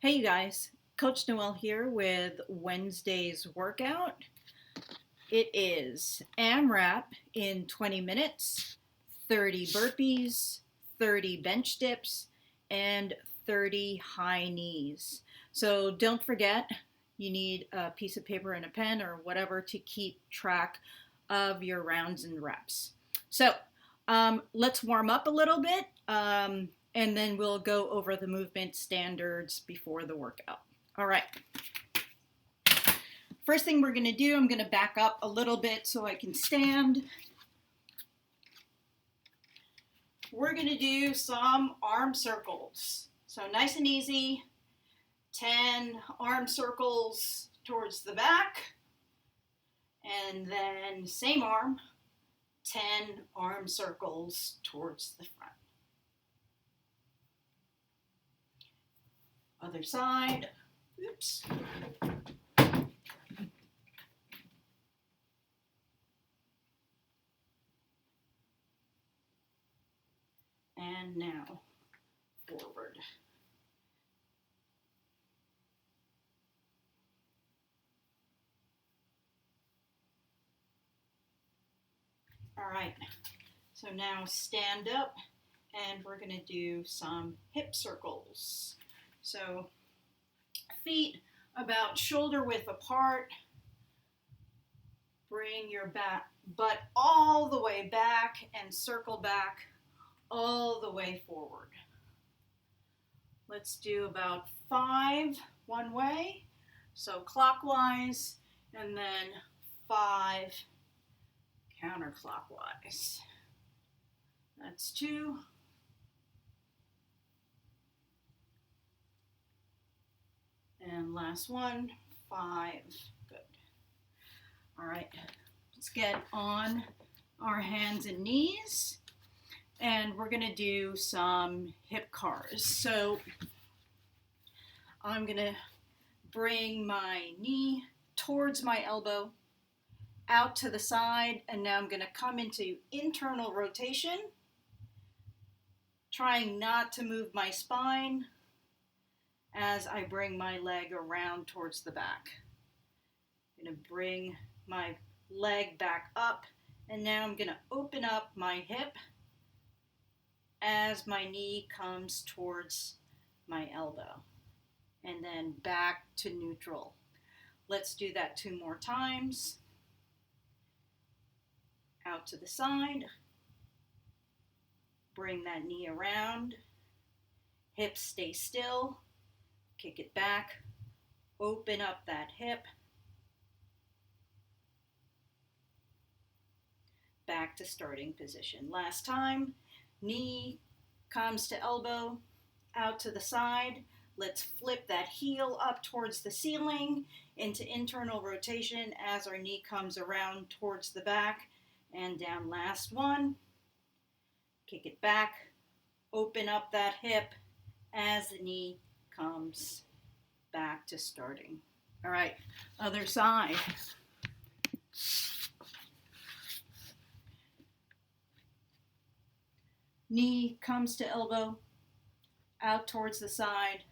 Hey you guys, Coach Noel here with Wednesday's workout. It is AMRAP in 20 minutes, 30 burpees, 30 bench dips, and 30 high knees. So don't forget, you need a piece of paper and a pen or whatever to keep track of your rounds and reps. So let's warm up a little bit. And then we'll go over the movement standards before the workout. All right. First thing we're going to do, I'm going to back up a little bit so I can stand. We're going to do some arm circles. So nice and easy, 10 arm circles towards the back, and then same arm, 10 arm circles towards the front. Other side. Oops. And now forward. All right. So now stand up and we're going to do some hip circles. So feet about shoulder width apart. Bring your butt all the way back and circle back all the way forward. Let's do about 5 one way, so clockwise, and then 5 counterclockwise. That's 2. And last one, 5. Good. All right, let's get on our hands and knees. And we're going to do some hip cars. So I'm going to bring my knee towards my elbow, out to the side, and now I'm going to come into internal rotation, trying not to move my spine as I bring my leg around towards the back. I'm going to bring my leg back up, and now I'm going to open up my hip as my knee comes towards my elbow, and then back to neutral. Let's do that 2 more times. Out to the side, bring that knee around, hips stay still, kick it back, open up that hip, back to starting position. Last time, knee comes to elbow, out to the side. Let's flip that heel up towards the ceiling into internal rotation as our knee comes around towards the back and down. Last one. Kick it back, open up that hip as the knee comes back to starting. All right, other side. Knee comes to elbow, out towards the side.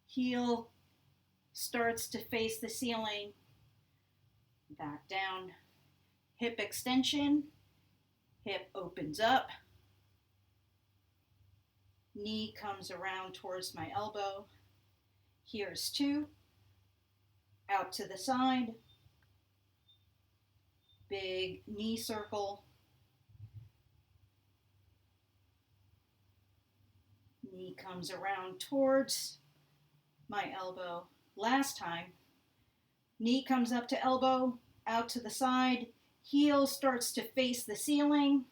Heel starts to face the ceiling, back down. Hip extension, hip opens up. Knee comes around towards my elbow. Here's 2. Out to the side. Big knee circle. Knee comes around towards my elbow. Last time, knee comes up to elbow, out to the side. Heel starts to face the ceiling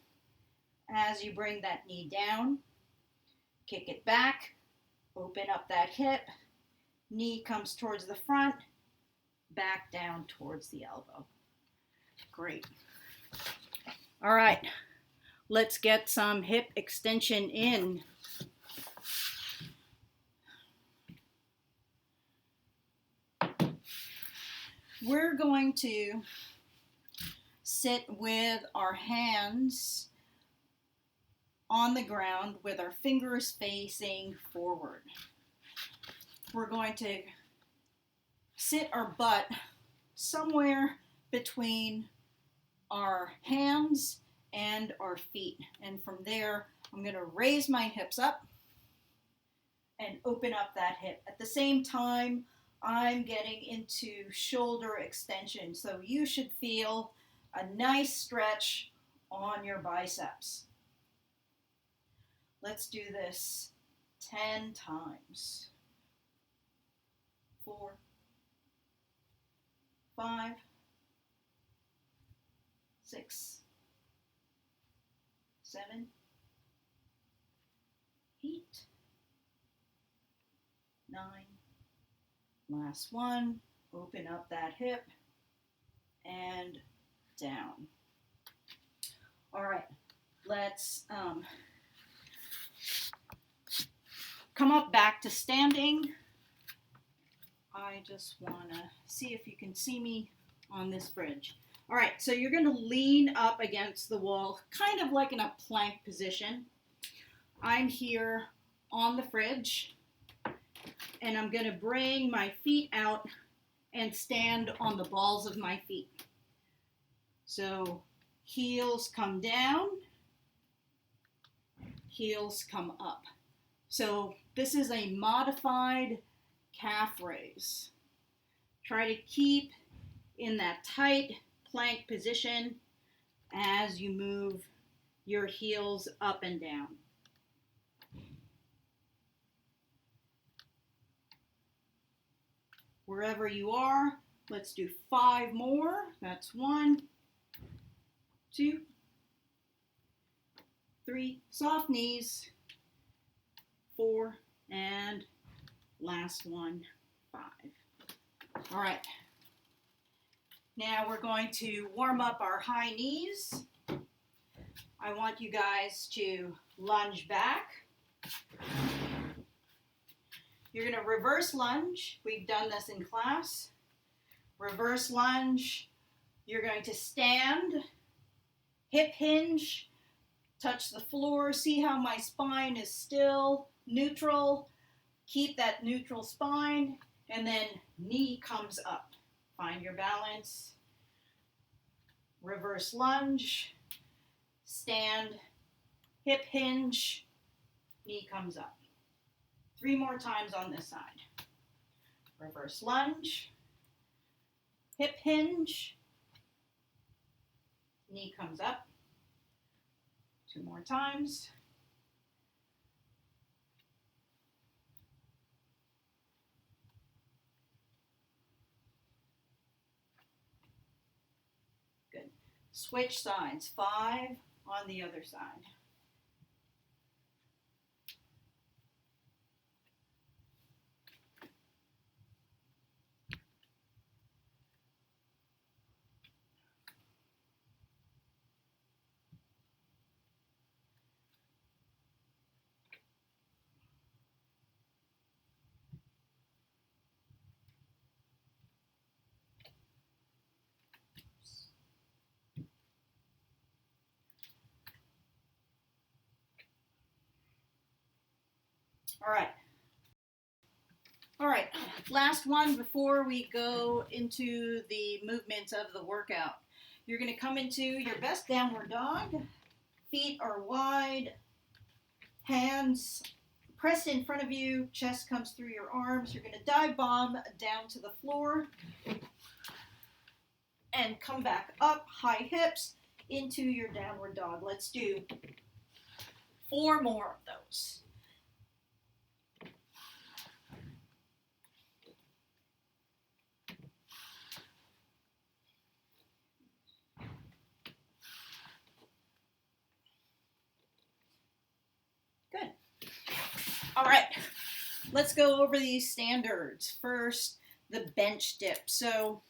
as you bring that knee down. Kick it back, open up that hip. Knee comes towards the front, back down towards the elbow. Great. All right, let's get some hip extension in. We're going to sit with our hands on the ground with our fingers facing forward. we're going to sit our butt somewhere between our hands and our feet. And from there, I'm going to raise my hips up and open up that hip. At the same time, I'm getting into shoulder extension. So you should feel a nice stretch on your biceps. Let's do this 10 times. 4, 5, 6, 7, 8, 9. Last one. Open up that hip and down. All right, let's come up back to standing. I just want to see if you can see me on this bridge. All right, so you're going to lean up against the wall, kind of like in a plank position. I'm here on the fridge, and I'm going to bring my feet out and stand on the balls of my feet. So heels come down, heels come up. So this is a modified calf raise. Try to keep in that tight plank position as you move your heels up and down. Wherever you are, let's do 5 more. That's 1, 2, 3, soft knees, 4, and last one, 5. All right. Now we're going to warm up our high knees. I want you guys to lunge back. You're going to reverse lunge. We've done this in class. Reverse lunge. You're going to stand, hip hinge, touch the floor. See how my spine is still neutral. Keep that neutral spine, and then knee comes up. Find your balance. Reverse lunge, stand, hip hinge, knee comes up. 3 more times on this side. Reverse lunge, hip hinge, knee comes up. 2 more times. Good. Switch sides. 5 on the other side. All right, last one before we go into the movements of the workout. You're going to come into your best downward dog. Feet are wide, hands pressed in front of you, chest comes through your arms. You're going to dive bomb down to the floor and come back up, high hips, into your downward dog. Let's do 4 more of those. Good. All right, let's go over these standards. First, the bench dip. So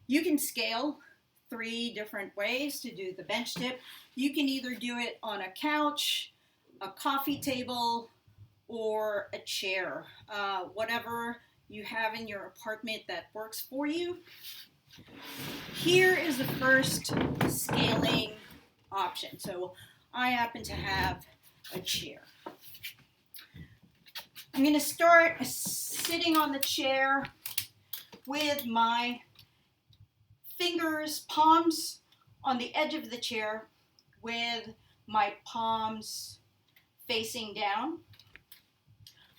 you can scale 3 different ways to do the bench dip. You can either do it on a couch, a coffee table, or a chair. Whatever you have in your apartment that works for you. Here is the first scaling option. So I happen to have a chair. I'm going to start sitting on the chair with my fingers, palms on the edge of the chair with my palms facing down.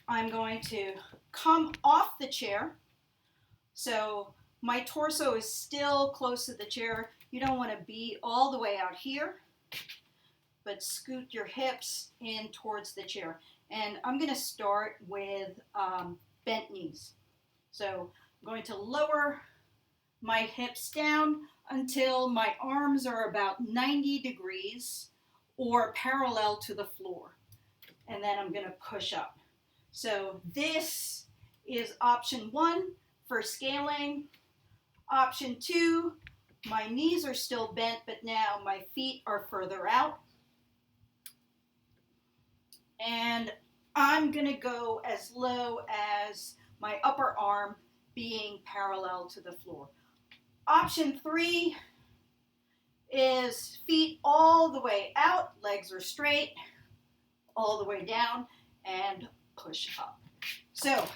I'm going to come off the chair so my torso is still close to the chair. You don't want to be all the way out here, but scoot your hips in towards the chair. And I'm going to start with bent knees. So I'm going to lower my hips down until my arms are about 90 degrees or parallel to the floor. And then I'm going to push up. So this is option 1 for scaling. Option 2, my knees are still bent, but now my feet are further out. And I'm going to go as low as my upper arm being parallel to the floor. Option 3 is feet all the way out, legs are straight, all the way down, and push up. So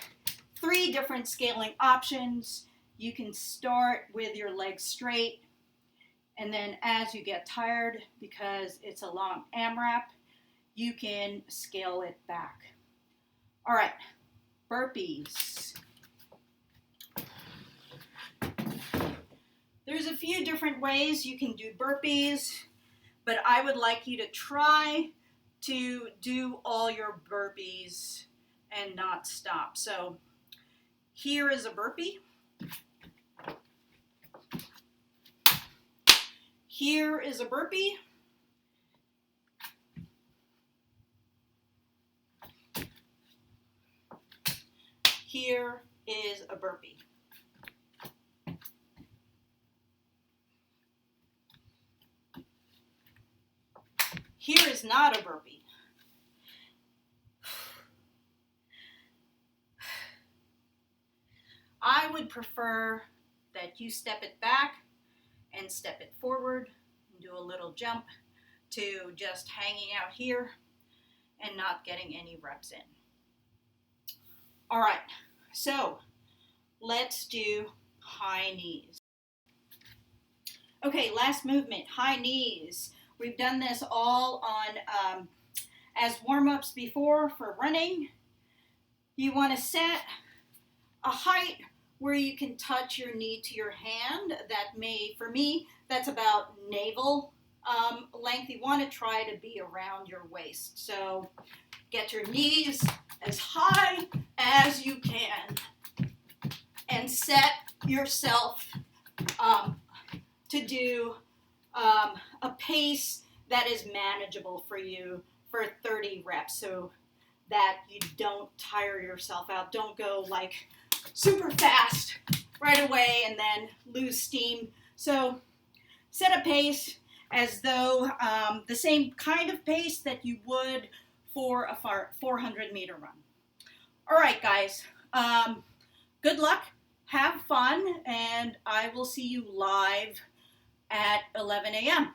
3 different scaling options. You can start with your legs straight, and then as you get tired, because it's a long AMRAP, you can scale it back. All right, burpees. There's a few different ways you can do burpees, but I would like you to try to do all your burpees and not stop. So here is a burpee. Here is a burpee. Here is a burpee. Here is not a burpee. I would prefer that you step it back and step it forward and do a little jump to just hanging out here and not getting any reps in. All right, so let's do high knees. Okay, last movement, high knees. We've done this all on as warm-ups before for running. You want to set a height where you can touch your knee to your hand. That may, for me, that's about navel length. You want to try to be around your waist. So get your knees as high as you can and set yourself to do a pace that is manageable for you for 30 reps so that you don't tire yourself out. Don't go like super fast right away and then lose steam. So set a pace as though the same kind of pace that you would for a 400-meter run. All right, guys. Good luck. Have fun, and I will see you live at 11 a.m.